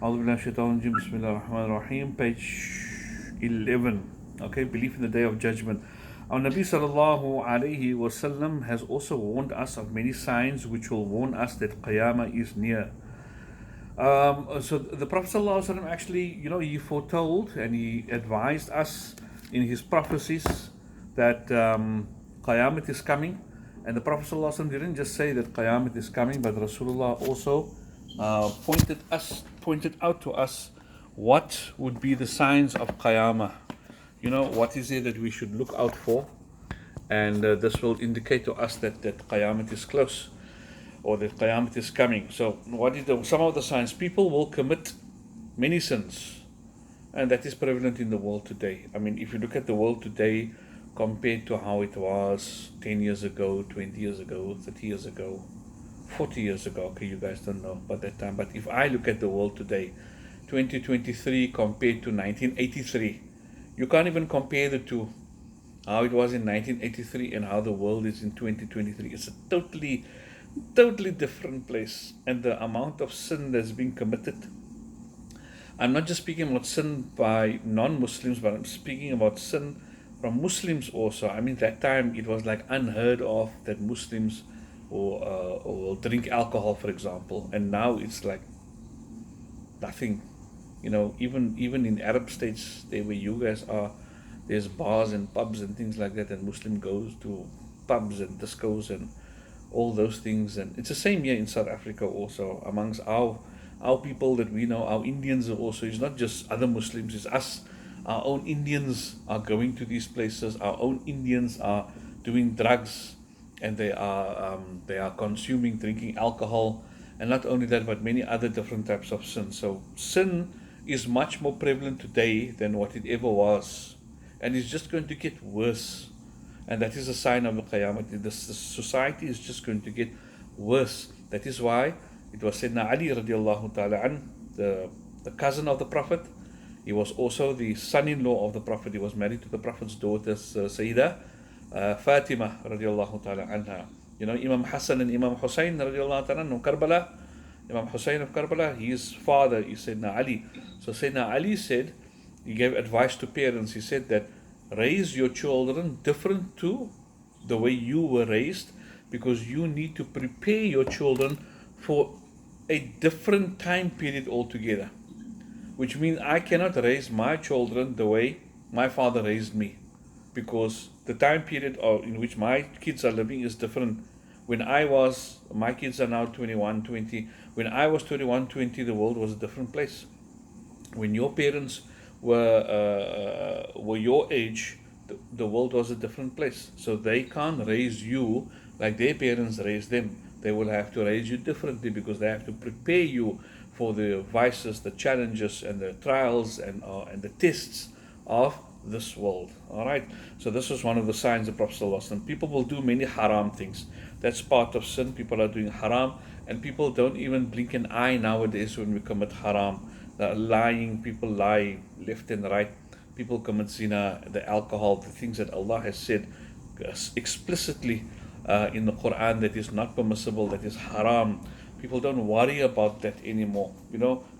A'udhu billahi shaitanir rajim. Bismillah ar-Rahman ar-Rahim. Page 11. Okay, belief in the day of judgment. Our Nabi sallallahu alayhi wasallam has also warned us of many signs which will warn us that Qiyamah is near. So the Prophet sallallahu alaihi wasallam actually, he foretold and he advised us in his prophecies that Qiyamah is coming. And the Prophet sallallahu alaihi wasallam didn't just say that Qiyamah is coming, but Rasulullah also pointed out to us what would be the signs of Qiyamah. What is it that we should look out for, and this will indicate to us that Qiyamah is close, or that Qiyamah is coming. So, what is some of the signs? People will commit many sins, and that is prevalent in the world today. I mean, if you look at the world today compared to how it was 10 years ago, 20 years ago, 30 years ago, 40 years ago, okay, you guys don't know about that time, but if I look at the world today, 2023 compared to 1983, you can't even compare the two. How it was in 1983 and how the world is in 2023. It's a totally different place. And the amount of sin that's being committed. I'm not just speaking about sin by non-Muslims, but I'm speaking about sin from Muslims also. I mean, that time it was like unheard of that Muslims or drink alcohol, for example. And now it's like nothing. Even in Arab states, there where you guys are, there's bars and pubs and things like that, and Muslim goes to pubs and discos and all those things. And it's the same here in South Africa also, amongst our people that we know, our Indians are also. It's not just other Muslims, it's us. Our own Indians are going to these places. Our own Indians are doing drugs, and they are consuming, drinking alcohol, and not only that, but many other different types of sin. So sin is much more prevalent today than what it ever was, and it's just going to get worse. And that is a sign of the Qiyamah. The society is just going to get worse. That is why it was Sayyidina Ali radiallahu ta'ala an, the cousin of the Prophet. He was also the son-in-law of the Prophet. He was married to the Prophet's daughter, Sayyidah Fatima radiallahu ta'ala anha. Imam Hassan and Imam Hussein radiallahu ta'ala anhu, Karbala, Imam Hussein of Karbala, his father is Sayyidina Ali. So Sayyidina Ali said, he gave advice to parents. He said that raise your children different to the way you were raised, because you need to prepare your children for a different time period altogether. Which means I cannot raise my children the way my father raised me, because the time period in which my kids are living is different. My kids are now 21, 20. When I was 21, 20, the world was a different place. When your parents were your age, the world was a different place. So they can't raise you like their parents raised them. They will have to raise you differently, because they have to prepare you for the vices, the challenges, and the trials and the tests of this world. All right. So this is one of the signs of Prophet ﷺ. People will do many haram things. That's part of sin. People are doing haram, and people don't even blink an eye nowadays when we commit haram. Lying, people lie left and right. People commit zina, the alcohol, the things that Allah has said explicitly in the Quran that is not permissible, that is haram. People don't worry about that anymore.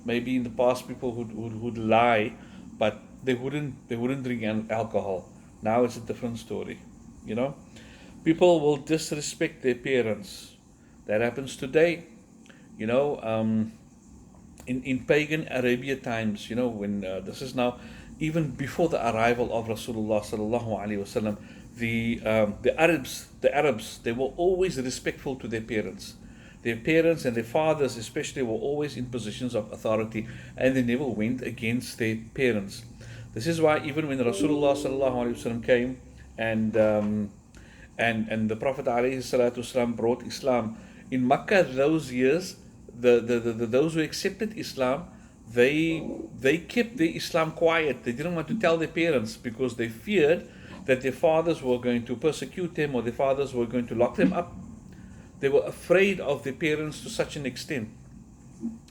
Maybe in the past people would lie, but they wouldn't drink alcohol. Now it's a different story. People will disrespect their parents. That happens today. In pagan Arabia times, when this is now, even before the arrival of Rasulullah sallallahu alaihi wasallam, the Arabs, they were always respectful to their parents. Their parents and their fathers, especially, were always in positions of authority, and they never went against their parents. This is why even when Rasulullah sallallahu alaihi wasallam came and the Prophet alayhi salatu wasallam brought Islam in Makkah, those years, those who accepted Islam, they kept their Islam quiet. They didn't want to tell their parents, because they feared that their fathers were going to persecute them, or their fathers were going to lock them up. They were afraid of their parents to such an extent.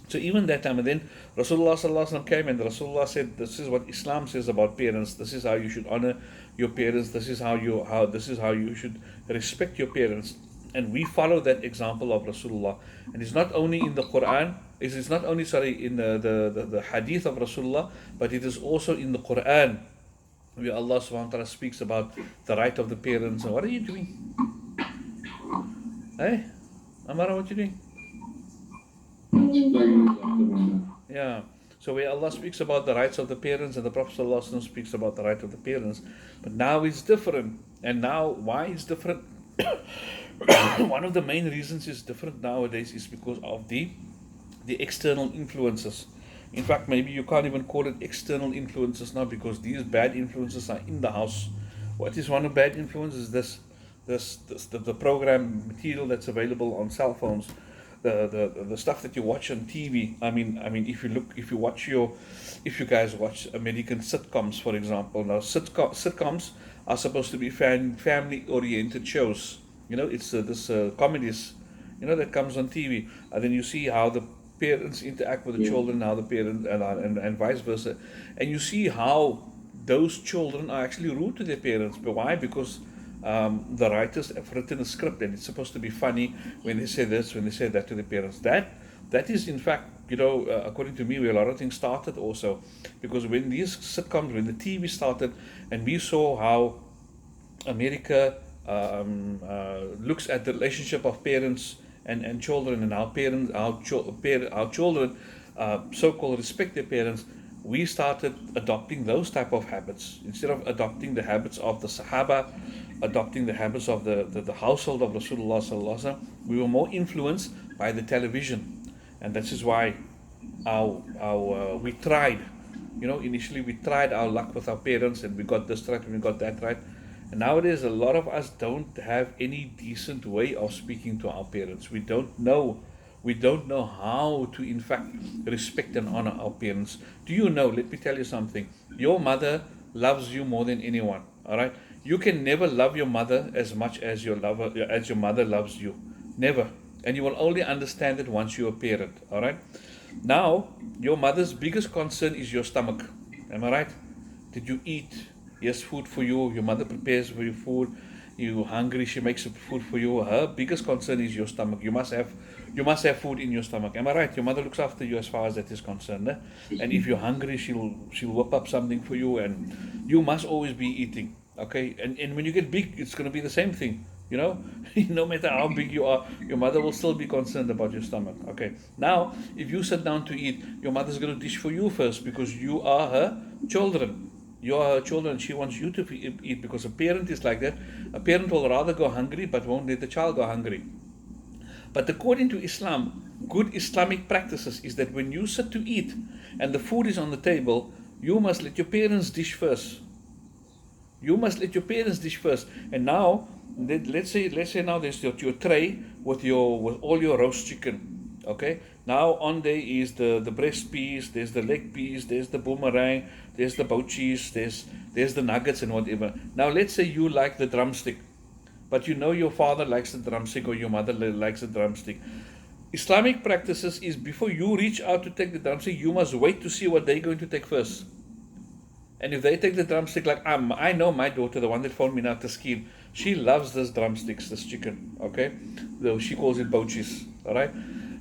So even that time, and then Rasulullah sallallahu alaihi wasallam came, and Rasulullah said, "This is what Islam says about parents. This is how you should honor your parents. This is how you should respect your parents." And we follow that example of Rasulullah. And it's not only in the Quran, It's not only, sorry, in the hadith of Rasulullah, but it is also in the Quran, where Allah subhanahu wa ta'ala speaks about the right of the parents. And what are you doing? Hey, Amara, what are you doing? Yeah. So where Allah speaks about the rights of the parents, and the Prophet ﷺ speaks about the right of the parents. But now it's different. And now why it's different? One of the main reasons it's different nowadays is because of the external influences. In fact, maybe you can't even call it external influences now, because these bad influences are in the house. What is one of bad influences? The program material that's available on cell phones, the stuff that you watch on TV. I mean, if you guys watch American sitcoms, for example. Now, sitcoms are supposed to be family-oriented shows. It's this comedies, that comes on TV, and then you see how the parents interact with the children, how the parents and vice versa, and you see how those children are actually rude to their parents. But why? Because the writers have written a script, and it's supposed to be funny when they say this, when they say that to the parents. That is, in fact, according to me, where a lot of things started also, because when these sitcoms, when the TV started, and we saw how America looks at the relationship of parents and children, and our children so-called respect their parents, we started adopting those type of habits instead of adopting the habits of the Sahaba, adopting the habits of the household of Rasulullah sallallahu alaihi wasallam. We were more influenced by the television, and that is why we tried. Initially we tried our luck with our parents, and we got this right and we got that right. And nowadays, a lot of us don't have any decent way of speaking to our parents. We don't know how to, in fact, respect and honor our parents. Do you know? Let me tell you something. Your mother loves you more than anyone. All right. You can never love your mother as much as your mother loves you. Never. And you will only understand it once you're a parent. All right. Now, your mother's biggest concern is your stomach. Am I right? Did you eat? Yes, food for you. Your mother prepares for you food. You're hungry, she makes food for you. Her biggest concern is your stomach. You must have food in your stomach. Am I right? Your mother looks after you as far as that is concerned. And if you're hungry, she'll whip up something for you, and you must always be eating. Okay? And when you get big, it's going to be the same thing. No matter how big you are, your mother will still be concerned about your stomach. Okay. Now, if you sit down to eat, your mother's going to dish for you first, because you are her children. You are her children. She wants you to eat, because a parent is like that. A parent will rather go hungry, but won't let the child go hungry. But according to Islam, good Islamic practices is that when you sit to eat and the food is on the table, you must let your parents dish first. You must let your parents dish first. And now, let's say now there's your tray with all your roast chicken. Okay, now on there is the breast piece, there's the leg piece, there's the boomerang, there's the boat cheese, there's the nuggets and whatever. Now let's say you like the drumstick, but your father likes the drumstick, or your mother likes the drumstick. Islamic practices is, before you reach out to take the drumstick, you must wait to see what they're going to take first. And if they take the drumstick, like I know my daughter, the one that phoned me now, Taskeen, she loves this drumsticks, this chicken. Okay, though she calls it boat cheese. All right.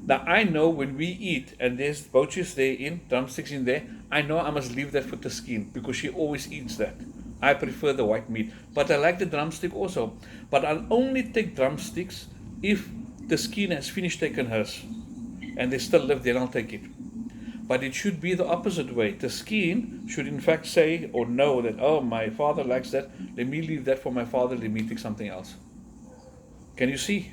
Now, I know when we eat and there's boches there drumsticks in there, I know I must leave that for Taskeen, because she always eats that. I prefer the white meat. But I like the drumstick also. But I'll only take drumsticks if Taskeen has finished taking hers and they still left, then I'll take it. But it should be the opposite way. Taskeen should in fact say or know that, oh, my father likes that, let me leave that for my father, let me take something else. Can you see?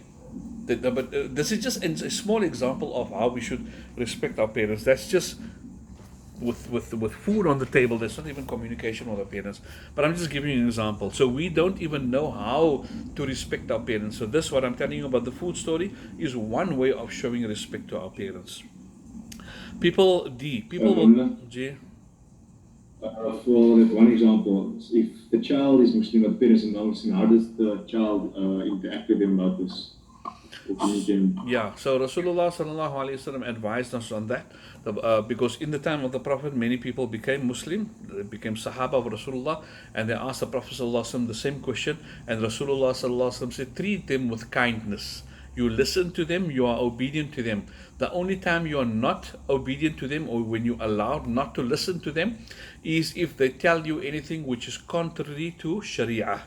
But this is just a small example of how we should respect our parents. That's just with food on the table. There's not even communication with our parents. But I'm just giving you an example. So we don't even know how to respect our parents. So this, what I'm telling you about the food story, is one way of showing respect to our parents. People will... For that one example, if the child is Muslim but parents are non-Muslim, how does the child interact with them about this? Yeah, so Rasulullah sallallahu alaihi wasallam advised us on that, because in the time of the Prophet, many people became Muslim, they became Sahaba of Rasulullah, and they asked the Prophet sallallahu alaihi wasallam the same question, and Rasulullah sallallahu alaihi wasallam said, treat them with kindness. You listen to them, you are obedient to them. The only time you are not obedient to them, or when you're allowed not to listen to them, is if they tell you anything which is contrary to Sharia.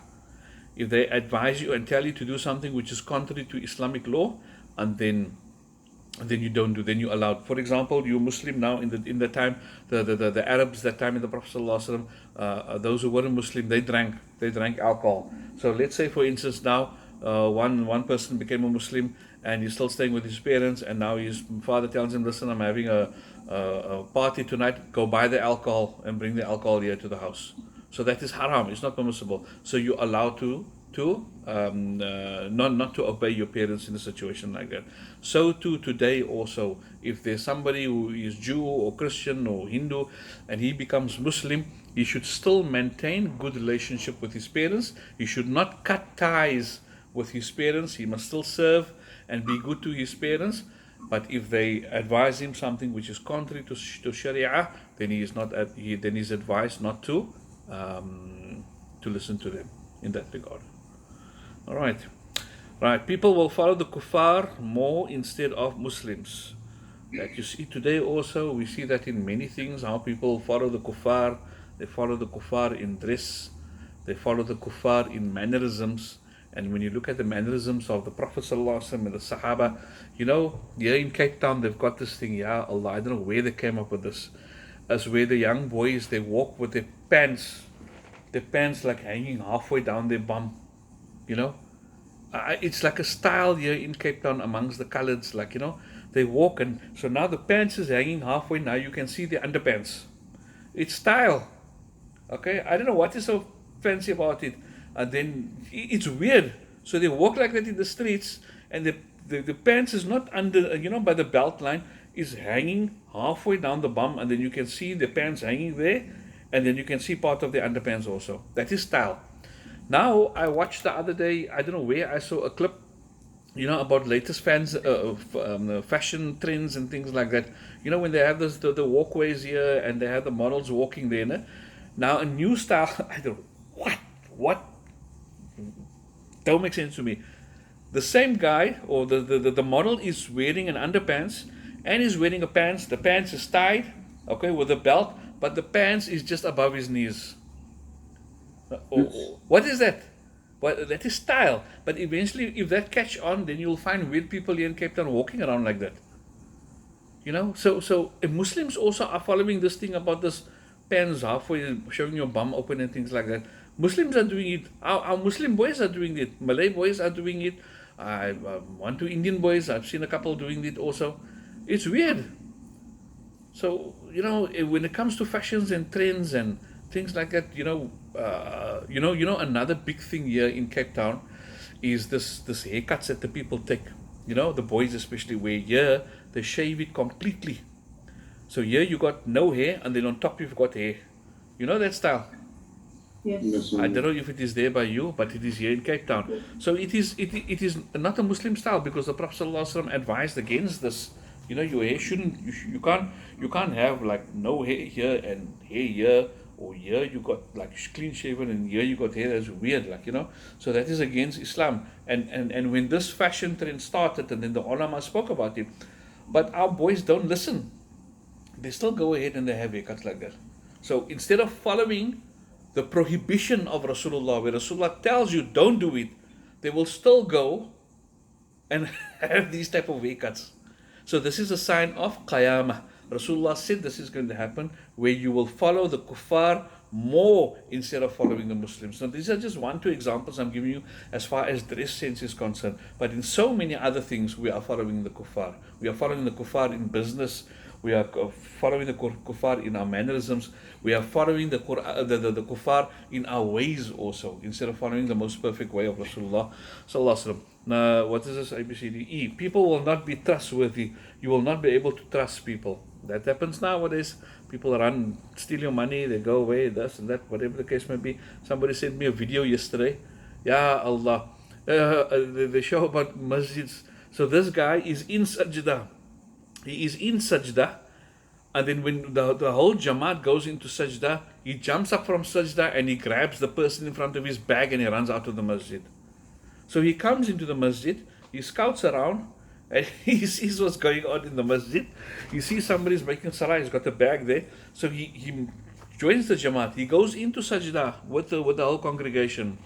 If they advise you and tell you to do something which is contrary to Islamic law, and then you don't do, then you allowed. For example, you Muslim now, in the time, the Arabs that time in the Prophet ﷺ, those who weren't Muslim, they drank alcohol. So let's say, for instance, now one person became a Muslim and he's still staying with his parents, and now his father tells him, listen, I'm having a party tonight, go buy the alcohol and bring the alcohol here to the house. So that is haram, it's not permissible. So you're allowed to not to obey your parents in a situation like that. So too today also, if there's somebody who is Jew or Christian or Hindu and he becomes Muslim, he should still maintain good relationship with his parents. He should not cut ties with his parents. He must still serve and be good to his parents. But if they advise him something which is contrary to Sharia, then he is not then he's advised not to listen to them in that regard. All right. Right. People will follow the kuffar more instead of Muslims. Like you see today also, we see that in many things, how people follow the kuffar. They follow the kuffar in dress. They follow the kuffar in mannerisms. And when you look at the mannerisms of the Prophet ﷺ and the Sahaba, here in Cape Town, they've got this thing, Ya Allah, I don't know where they came up with this. As where the young boys, they walk with their pants like hanging halfway down their bum. It's like a style here in Cape Town amongst the coloreds, they walk, and so now the pants is hanging halfway, now you can see the underpants. It's style. Okay, I don't know what is so fancy about it. And then it's weird. So they walk like that in the streets, and the pants is not under, by the belt line, is hanging halfway down the bum, and then you can see the pants hanging there, and then you can see part of the underpants also. That is style. Now, I watched the other day, I don't know where, I saw a clip, about latest fashion trends and things like that. When they have the walkways here and they have the models walking there. No? Now, a new style, I don't know, what? Don't make sense to me. The same guy, or the model is wearing an underpants, and he's wearing a pants. The pants is tied, okay, with a belt, but the pants is just above his knees. What is that? Well, that is style. But eventually, if that catch on, then you'll find weird people here in Cape Town walking around like that. So Muslims also are following this thing about this pants halfway, showing your bum open and things like that. Muslims are doing it. Our Muslim boys are doing it. Malay boys are doing it. One, two Indian boys, I've seen a couple doing it also. It's weird. So, when it comes to fashions and trends and things like that, another big thing here in Cape Town is this haircuts that the people take. The boys especially wear here, they shave it completely. So here you got no hair, and then on top you've got hair. You know that style? Yes. I don't know if it is there by you, but it is here in Cape Town. So it is not a Muslim style, because the Prophet ﷺ advised against this. Your hair shouldn't, you can't have like no hair here and hair here, or here you got like clean shaven and here you got hair. That's weird, so that is against Islam. And when this fashion trend started, and then the ulama spoke about it, but our boys don't listen. They still go ahead and they have haircuts like that. So instead of following the prohibition of Rasulullah, where Rasulullah tells you don't do it, they will still go and have these type of haircuts. So this is a sign of Qiyamah. Rasulullah said this is going to happen, where you will follow the kuffar more instead of following the Muslims. Now these are just 1-2 examples I'm giving you as far as dress sense is concerned. But in so many other things, we are following the kuffar. We are following the kuffar in business. We are following the kuffar in our mannerisms. We are following the kuffar in our ways also, instead of following the most perfect way of Rasulullah sallallahu alaihi wasallam. Now, what is this? ABCDE. People will not be trustworthy. You will not be able to trust people. That happens nowadays. People steal your money, they go away, this and that, whatever the case may be. Somebody sent me a video yesterday. Ya Allah. They show about masjids. So this guy is in sajda. He is in sajda, and then when the whole Jamaat goes into sajda, he jumps up from sajda and he grabs the person in front of his bag and he runs out of the masjid. So he comes into the masjid, He scouts around and he sees what's going on in the masjid. He sees somebody's making salah, he's got a bag there. So he joins the Jamaat. He goes into sajda with the whole congregation.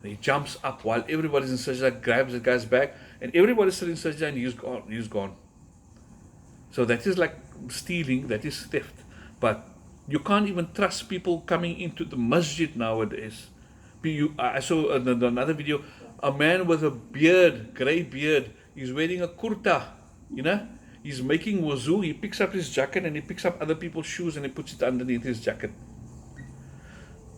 He jumps up while everybody's in sajda, grabs the guy's bag, and everybody's still in sajda and he's gone. He's gone. So that is like stealing, that is theft. But you can't even trust people coming into the masjid nowadays. I saw another video, a man with a beard, grey beard, he's wearing a kurta, he's making wuzu, he picks up his jacket and he picks up other people's shoes and he puts it underneath his jacket.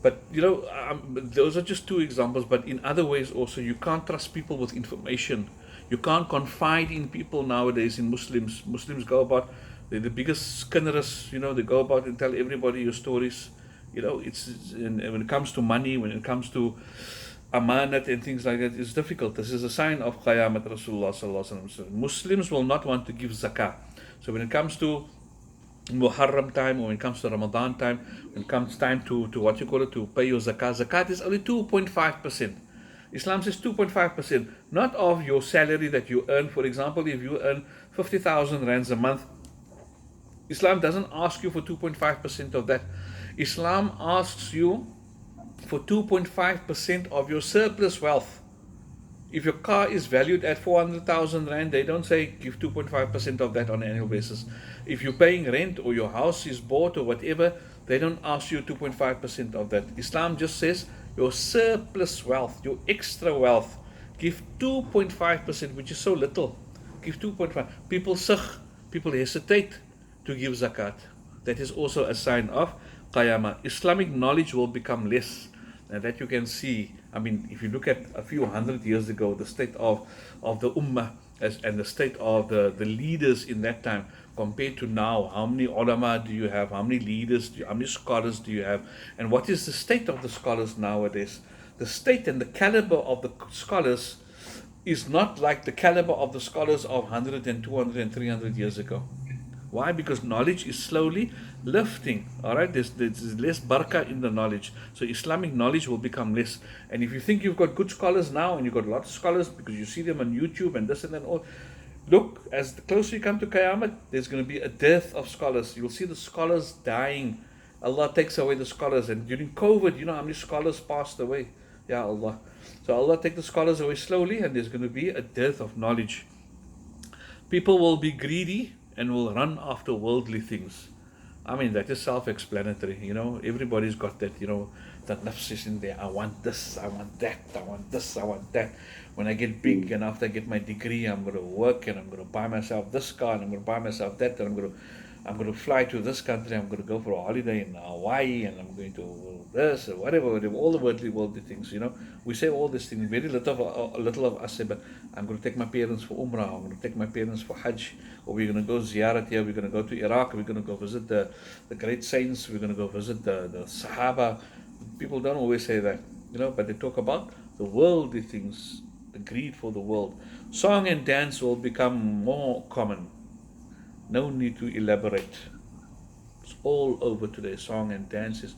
But those are just two examples, but in other ways also, you can't trust people with information. You can't confide in people nowadays. In Muslims go about, they're the biggest skinnerists, they go about and tell everybody your stories. When it comes to money, when it comes to amanat and things like that, it's difficult. This is a sign of Qayamat. Rasulullah sallallahu alaihi wasallam. Muslims will not want to give zakah. So when it comes to Muharram time, or when it comes to Ramadan time, when it comes time to to pay your zakat is only 2.5%. Islam says 2.5%, not of your salary that you earn. For example, if you earn 50,000 rands a month, Islam doesn't ask you for 2.5% of that. Islam asks you for 2.5% of your surplus wealth. If your car is valued at 400,000 rand, they don't say give 2.5% of that on an annual basis. If you're paying rent or your house is bought or whatever, they don't ask you 2.5% of that. Islam just says your surplus wealth, your extra wealth, give 2.5%, which is so little. Give 2.5. People hesitate to give zakat. That is also a sign of Qiyamah. Islamic knowledge will become less. And that you can see, if you look at a few hundred years ago, the state of the Ummah and the state of the leaders in that time compared to now, how many ulama do you have, how many leaders, how many scholars do you have, and what is the state of the scholars nowadays? The state and the caliber of the scholars is not like the caliber of the scholars of 100 and 200 and 300 years ago. Why? Because knowledge is slowly lifting. Alright, there's less barakah in the knowledge. So Islamic knowledge will become less. And if you think you've got good scholars now, and you've got a lot of scholars because you see them on YouTube and this and that, all, look, as the closer you come to Qiyamah, there's going to be a dearth of scholars. You'll see the scholars dying. Allah takes away the scholars. And during COVID, how many scholars passed away? Ya Allah. So Allah take the scholars away slowly, and there's going to be a dearth of knowledge. People will be greedy and will run after worldly things. That is self-explanatory, everybody's got that, that nafs is in there. I want this, I want that, I want this, I want that. When I get big and after I get my degree, I'm going to work and I'm going to buy myself this car and I'm going to buy myself that, and I'm going to fly to this country, I'm going to go for a holiday in Hawaii, and I'm going to this or whatever, all the worldly things, We say all these things, very little of us say, but I'm going to take my parents for Umrah, I'm going to take my parents for Hajj, or we're going to go ziyarat here, we're going to go to Iraq, we're going to go visit the great saints, we're going to go visit the Sahaba. People don't always say that, but they talk about the worldly things, the greed for the world. Song and dance will become more common. No need to elaborate. It's all over today. Song and dance is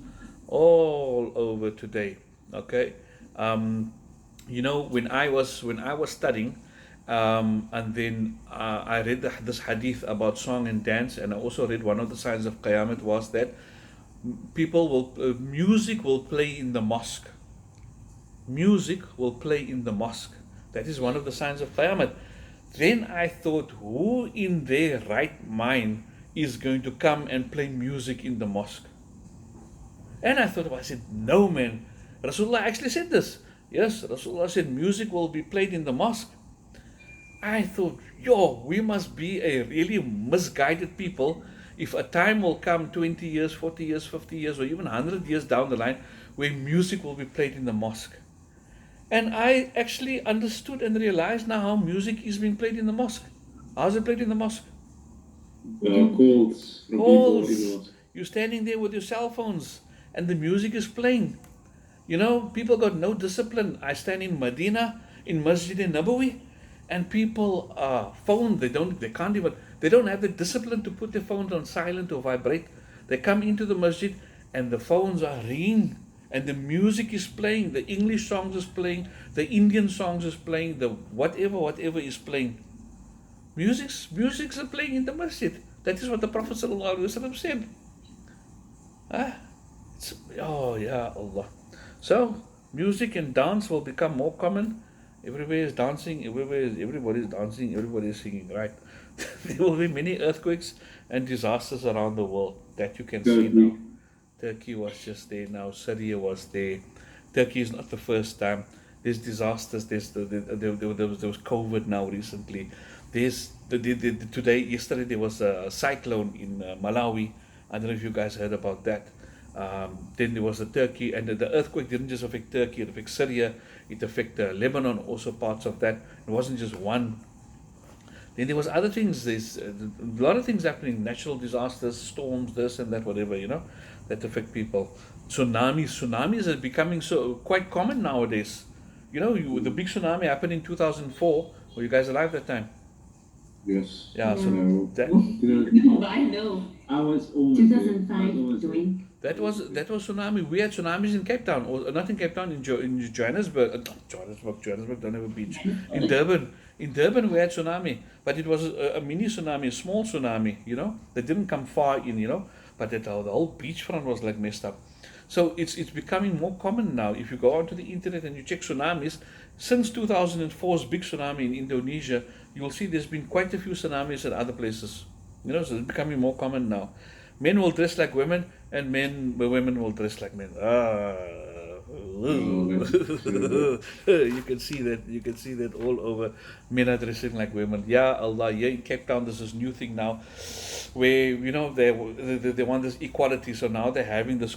all over today. Okay, when I was studying, and then I read this hadith about song and dance, and I also read one of the signs of Qiyamah was that music will play in the mosque. Music will play in the mosque. That is one of the signs of Qiyamah. Then I thought, who in their right mind is going to come and play music in the mosque? And I said, no man, Rasulullah actually said this. Yes, Rasulullah said music will be played in the mosque. I thought, we must be a really misguided people if a time will come 20 years, 40 years, 50 years, or even 100 years down the line where music will be played in the mosque. And I actually understood and realized now how music is being played in the mosque. How's it played in the mosque? Calls. You're standing there with your cell phones and the music is playing. People got no discipline. I stand in Medina, in Masjid Nabawi, and people phone, they don't have the discipline to put their phones on silent or vibrate. They come into the masjid and the phones are ringing. and the music is playing, the English songs is playing, the Indian songs is playing, the whatever is playing. Musics are playing in the masjid. That is what the Prophet ﷺ said. Ah, oh yeah, Allah. So music and dance will become more common. Everywhere is dancing, everybody is dancing, everybody is singing, right? There will be many earthquakes and disasters around the world that you can see now. Turkey was just there now, Syria was there. Turkey is not the first time. There's disasters, there was COVID now recently. There's yesterday there was a cyclone in Malawi. I don't know if you guys heard about that. Then there was a Turkey, and the earthquake didn't just affect Turkey, it affected Syria, it affected Lebanon, also parts of that. It wasn't just one. Then there was other things. There's a lot of things happening: natural disasters, storms, this and that, whatever, that affect people. Tsunamis are becoming so quite common nowadays. The big tsunami happened in 2004. Were you guys alive that time? Yes. Yeah. So No. that I know. I was almost there. 2005 doing. that was tsunami. We had tsunamis in Cape Town, or not in Cape Town, in Johannesburg. Not Johannesburg don't have a beach. In Durban we had tsunami, but it was a mini tsunami, a small tsunami. That didn't come far in. But the whole beachfront was like messed up. So it's becoming more common now. If you go onto the internet and you check tsunamis, since 2004's big tsunami in Indonesia, you will see there's been quite a few tsunamis in other places. So it's becoming more common now. Men will dress like women, and women will dress like men. You can see that all over. Men are dressing like women. Yeah, Allah. Here in Cape Town, there's this new thing now, where they want this equality. So now they're having this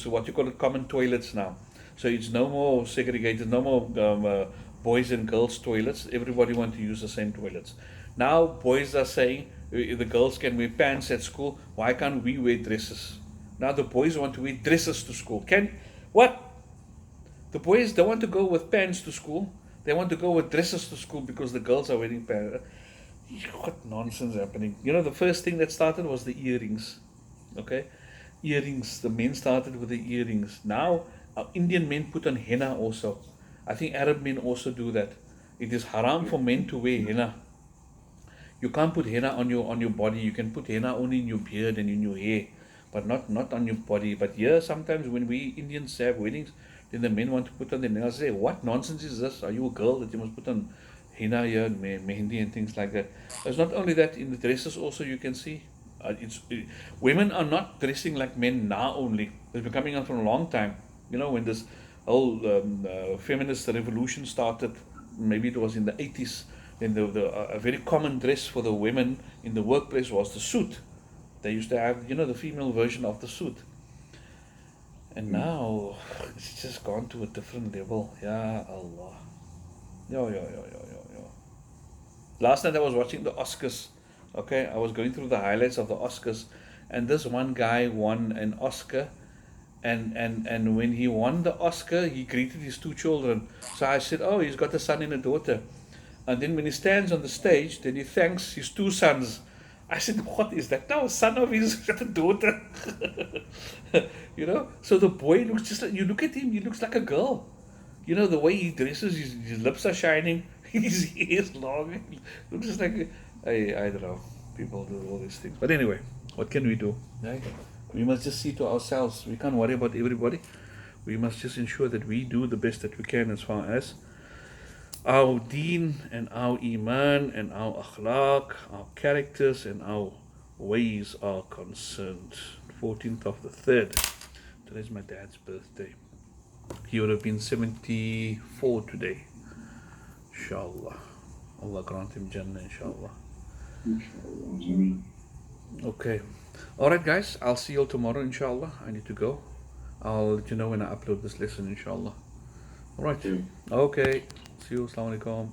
what you call it, common toilets now. So it's no more segregated, no more boys and girls toilets. Everybody want to use the same toilets. Now boys are saying the girls can wear pants at school. Why can't we wear dresses? Now the boys want to wear dresses to school. What? The boys don't want to go with pants to school. They want to go with dresses to school because the girls are wearing pants. What nonsense happening? The first thing that started was the earrings. Okay? Earrings. The men started with the earrings. Now Indian men put on henna also. I think Arab men also do that. It is haram for men to wear henna. You can't put henna on your body. You can put henna only in your beard and in your hair, but not on your body. But here sometimes when we Indians have weddings, then the men want to put on the nails. Say, what nonsense is this? Are you a girl that you must put on henna here, mehendi and things like that? It's not only that, in the dresses also you can see. Women are not dressing like men now only. It's been coming on for a long time. When this whole feminist revolution started, maybe it was in the 80s, then a very common dress for the women in the workplace was the suit. They used to have, the female version of the suit. And now, it's just gone to a different level. Ya Allah. Yo. Last night I was watching the Oscars. Okay, I was going through the highlights of the Oscars, and this one guy won an Oscar. And when he won the Oscar, he greeted his two children. So I said, oh, he's got a son and a daughter. And then when he stands on the stage, then he thanks his two sons. I said, what is that now? A son of his got a daughter. So the boy looks just like, you look at him, he looks like a girl. The way he dresses, his lips are shining, his hair is long. He looks just like, I don't know, people do all these things. But anyway, what can we do? Right? We must just see to ourselves. We can't worry about everybody. We must just ensure that we do the best that we can as far as our deen and our iman and our akhlaq, our characters and our ways are concerned. 14th of the 3rd. Today's my dad's birthday. He would have been 74 today. Inshallah. Allah grant him Jannah, inshallah. Okay. Alright guys, I'll see you all tomorrow, inshallah. I need to go. I'll let you know when I upload this lesson, inshallah. Alright. Okay. See you. Assalamu alaikum.